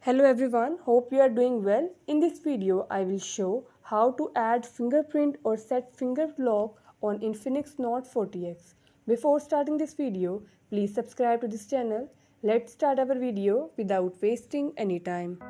Hello everyone, hope you are doing well. In this video, I will show how to add fingerprint or set finger lock on Infinix Note 40X. Before starting this video, please subscribe to this channel. Let's start our video without wasting any time.